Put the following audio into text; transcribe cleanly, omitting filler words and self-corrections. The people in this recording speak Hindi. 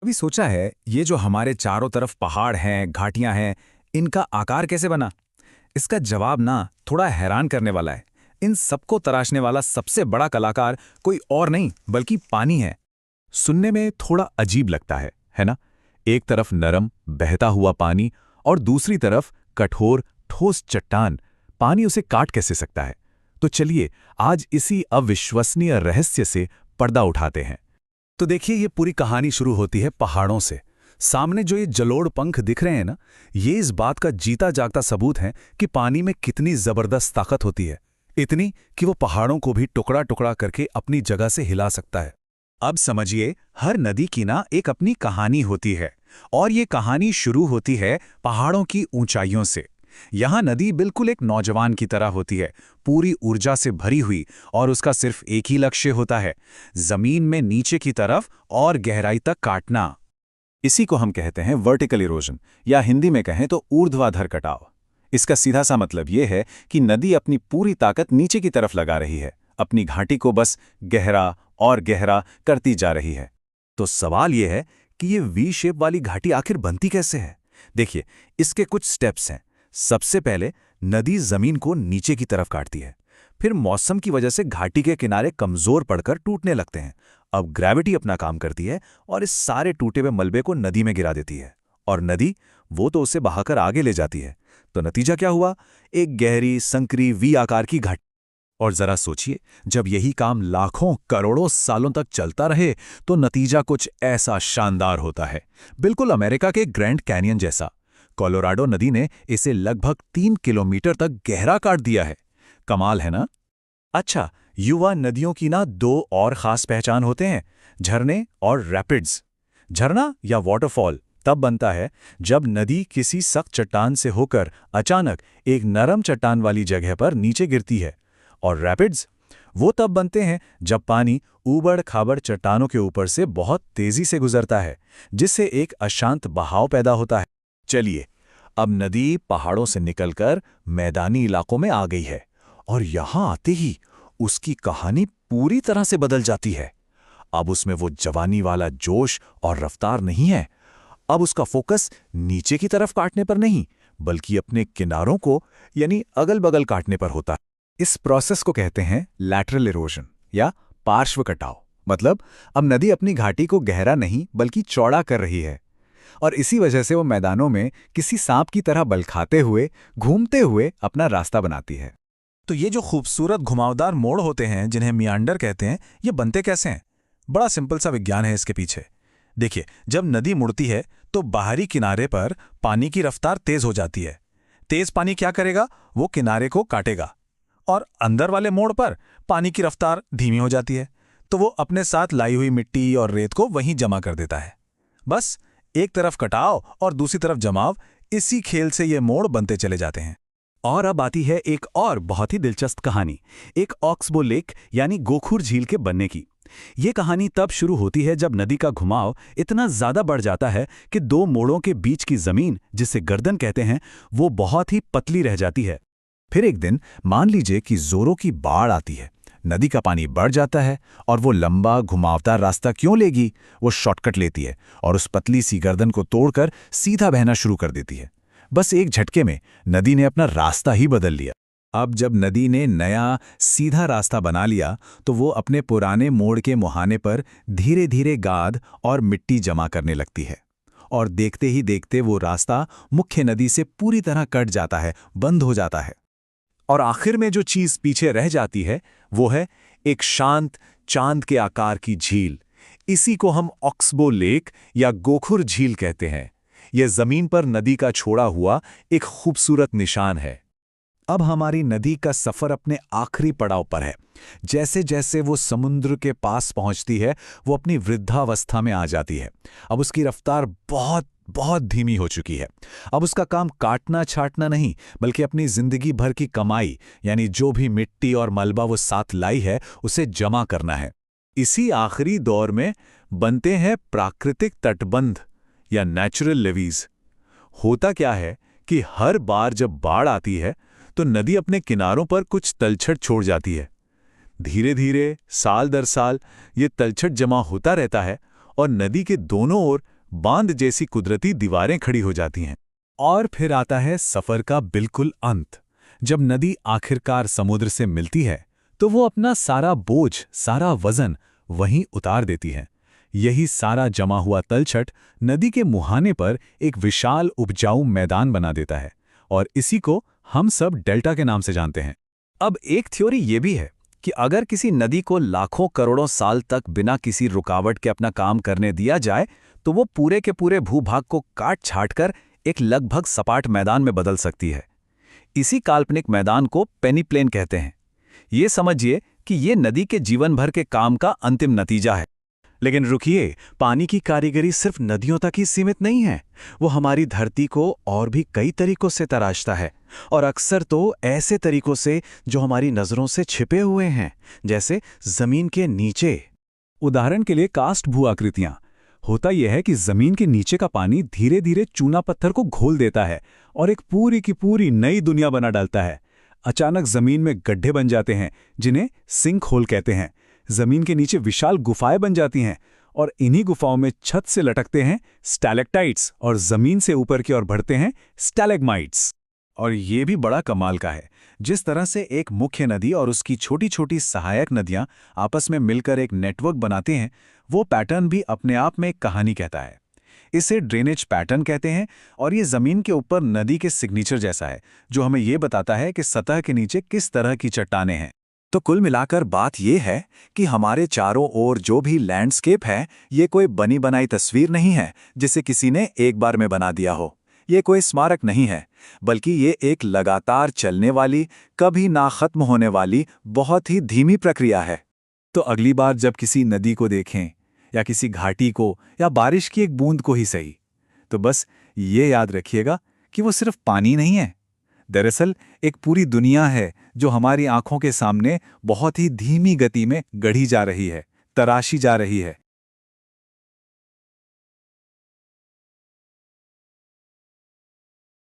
कभी सोचा है ये जो हमारे चारों तरफ पहाड़ हैं, घाटियां हैं, इनका आकार कैसे बना? इसका जवाब ना थोड़ा हैरान करने वाला है। इन सबको तराशने वाला सबसे बड़ा कलाकार कोई और नहीं बल्कि पानी है। सुनने में थोड़ा अजीब लगता है ना? एक तरफ नरम बहता हुआ पानी और दूसरी तरफ कठोर ठोस चट्टान। पानी उसे काट कैसे सकता है? तो चलिए आज इसी अविश्वसनीय रहस्य से पर्दा उठाते हैं। तो देखिए, ये पूरी कहानी शुरू होती है पहाड़ों से। सामने जो ये जलोढ़ पंख दिख रहे हैं ना, ये इस बात का जीता जागता सबूत है कि पानी में कितनी जबरदस्त ताकत होती है। इतनी कि वो पहाड़ों को भी टुकड़ा टुकड़ा करके अपनी जगह से हिला सकता है। अब समझिए, हर नदी की ना एक अपनी कहानी होती है और ये कहानी शुरू होती है पहाड़ों की ऊंचाइयों से। यहाँ नदी बिल्कुल एक नौजवान की तरह होती है, पूरी ऊर्जा से भरी हुई, और उसका सिर्फ एक ही लक्ष्य होता है, जमीन में नीचे की तरफ और गहराई तक काटना। इसी को हम कहते हैं वर्टिकल इरोजन, या हिंदी में कहें तो ऊर्ध्वाधर कटाव। इसका सीधा सा मतलब यह है कि नदी अपनी पूरी ताकत नीचे की तरफ लगा रही है, अपनी घाटी को बस गहरा और गहरा करती जा रही है। तो सवाल यह है कि ये वी शेप वाली घाटी आखिर बनती कैसे है? देखिए, इसके कुछ स्टेप्स हैं। सबसे पहले नदी जमीन को नीचे की तरफ काटती है। फिर मौसम की वजह से घाटी के किनारे कमजोर पड़कर टूटने लगते हैं। अब ग्रेविटी अपना काम करती है और इस सारे टूटे हुए मलबे को नदी में गिरा देती है, और नदी वो तो उसे बहाकर आगे ले जाती है। तो नतीजा क्या हुआ? एक गहरी संकरी वी आकार की घाटी। और जरा सोचिए, जब यही काम लाखों करोड़ों सालों तक चलता रहे तो नतीजा कुछ ऐसा शानदार होता है, बिल्कुल अमेरिका के ग्रैंड कैनियन जैसा। कोलोराडो नदी ने इसे लगभग 3 किलोमीटर तक गहरा काट दिया है। कमाल है ना? अच्छा, युवा नदियों की ना दो और खास पहचान होते हैं, झरने और रैपिड्स। झरना या वाटरफॉल तब बनता है जब नदी किसी सख्त चट्टान से होकर अचानक एक नरम चट्टान वाली जगह पर नीचे गिरती है, और रैपिड्स वो तब बनते हैं जब पानी ऊबड़ खाबड़ चट्टानों के ऊपर से बहुत तेजी से गुजरता है, जिससे एक अशांत बहाव पैदा होता है। चलिए, अब नदी पहाड़ों से निकलकर मैदानी इलाकों में आ गई है, और यहां आते ही उसकी कहानी पूरी तरह से बदल जाती है। अब उसमें वो जवानी वाला जोश और रफ्तार नहीं है। अब उसका फोकस नीचे की तरफ काटने पर नहीं, बल्कि अपने किनारों को यानी अगल-बगल काटने पर होता है। इस प्रोसेस को कहते हैं लैटरल इरोजन या पार्श्व कटाव। मतलब अब नदी अपनी घाटी को गहरा नहीं बल्कि चौड़ा कर रही है, और इसी वजह से वो मैदानों में किसी सांप की तरह बल खाते हुए, घूमते हुए अपना रास्ता बनाती है। तो ये जो खूबसूरत घुमावदार मोड़ होते हैं जिन्हें मियांडर कहते हैं, ये बनते कैसे हैं? बड़ा सिंपल सा विज्ञान है इसके पीछे। देखिए, जब नदी मुड़ती है तो बाहरी किनारे पर पानी की रफ्तार तेज हो जाती है। तेज पानी क्या करेगा? वो किनारे को काटेगा, और अंदर वाले मोड़ पर पानी की रफ्तार धीमी हो जाती है, तो वो अपने साथ लाई हुई मिट्टी और रेत को वहीं जमा कर देता है। बस एक तरफ कटाव और दूसरी तरफ जमाव, इसी खेल से ये मोड़ बनते चले जाते हैं। और अब आती है एक और बहुत ही दिलचस्प कहानी, एक ऑक्सबो लेक यानी गोखुर झील के बनने की। ये कहानी तब शुरू होती है जब नदी का घुमाव इतना ज्यादा बढ़ जाता है कि दो मोड़ों के बीच की जमीन, जिसे गर्दन कहते हैं, वो बहुत ही पतली रह जाती है। फिर एक दिन मान लीजिए कि जोरों की बाढ़ आती है, नदी का पानी बढ़ जाता है, और वो लंबा घुमावदार रास्ता क्यों लेगी? वो शॉर्टकट लेती है और उस पतली सी गर्दन को तोड़कर सीधा बहना शुरू कर देती है। बस एक झटके में नदी ने अपना रास्ता ही बदल लिया। अब जब नदी ने नया सीधा रास्ता बना लिया तो वो अपने पुराने मोड़ के मुहाने पर धीरे धीरे गाद और मिट्टी जमा करने लगती है, और देखते ही देखते वो रास्ता मुख्य नदी से पूरी तरह कट जाता है, बंद हो जाता है। और आखिर में जो चीज पीछे रह जाती है वो है एक शांत चांद के आकार की झील। इसी को हम ऑक्सबो लेक या गोखुर झील कहते हैं। यह जमीन पर नदी का छोड़ा हुआ एक खूबसूरत निशान है। अब हमारी नदी का सफर अपने आखिरी पड़ाव पर है। जैसे जैसे वो समुद्र के पास पहुंचती है, वो अपनी वृद्धावस्था में आ जाती है। अब उसकी रफ्तार बहुत बहुत धीमी हो चुकी है। अब उसका काम काटना छाटना नहीं, बल्कि अपनी जिंदगी भर की कमाई यानी जो भी मिट्टी और मलबा वो साथ लाई है, उसे जमा करना है। इसी आखिरी दौर में बनते हैं प्राकृतिक तटबंध या नेचुरल लेवीज। होता क्या है कि हर बार जब बाढ़ आती है तो नदी अपने किनारों पर कुछ तलछट छोड़ जाती है। धीरे धीरे साल दर साल ये तलछट जमा होता रहता है और नदी के दोनों ओर बांध जैसी कुदरती दीवारें खड़ी हो जाती हैं। और फिर आता है सफर का बिल्कुल अंत। जब नदी आखिरकार समुद्र से मिलती है तो वो अपना सारा बोझ, सारा वजन वहीं उतार देती है। यही सारा जमा हुआ तलछट नदी के मुहाने पर एक विशाल उपजाऊ मैदान बना देता है और इसी को हम सब डेल्टा के नाम से जानते हैं। अब एक थ्योरी ये भी है कि अगर किसी नदी को लाखों करोड़ों साल तक बिना किसी रुकावट के अपना काम करने दिया जाए तो वो पूरे के पूरे भूभाग को काट छाट कर एक लगभग सपाट मैदान में बदल सकती है। इसी काल्पनिक मैदान को पेनीप्लेन कहते हैं। ये समझिए कि ये नदी के जीवन भर के काम का अंतिम नतीजा है। लेकिन रुकिए, पानी की कारीगरी सिर्फ नदियों तक ही सीमित नहीं है। वो हमारी धरती को और भी कई तरीकों से तराशता है, और अक्सर तो ऐसे तरीकों से जो हमारी नज़रों से छिपे हुए हैं, जैसे जमीन के नीचे। उदाहरण के लिए कास्ट भू आकृतियां। होता यह है कि जमीन के नीचे का पानी धीरे धीरे चूना पत्थर को घोल देता है और एक पूरी की पूरी नई दुनिया बना डालता है। अचानक जमीन में गड्ढे बन जाते हैं जिन्हें सिंक होल कहते हैं। जमीन के नीचे विशाल गुफाएं बन जाती हैं और इन्हीं गुफाओं में छत से लटकते हैं स्टैलेक्टाइट्स और जमीन से ऊपर की ओर बढ़ते हैं स्टैलेग्माइट्स। और ये भी बड़ा कमाल का है, जिस तरह से एक मुख्य नदी और उसकी छोटी छोटी सहायक नदियां आपस में मिलकर एक नेटवर्क बनाते हैं, वो पैटर्न भी अपने आप में एक कहानी कहता है। इसे ड्रेनेज पैटर्न कहते हैं और ये जमीन के ऊपर नदी के सिग्नेचर जैसा है, जो हमें ये बताता है कि सतह के नीचे किस तरह की चट्टानें हैं। तो कुल मिलाकर बात यह है कि हमारे चारों ओर जो भी लैंडस्केप है, ये कोई बनी बनाई तस्वीर नहीं है जिसे किसी ने एक बार में बना दिया हो। ये कोई स्मारक नहीं है, बल्कि ये एक लगातार चलने वाली, कभी ना खत्म होने वाली बहुत ही धीमी प्रक्रिया है। तो अगली बार जब किसी नदी को देखें या किसी घाटी को या बारिश की एक बूंद को ही सही, तो बस ये याद रखिएगा कि वो सिर्फ पानी नहीं है। दरअसल एक पूरी दुनिया है जो हमारी आंखों के सामने बहुत ही धीमी गति में गढ़ी जा रही है, तराशी जा रही है,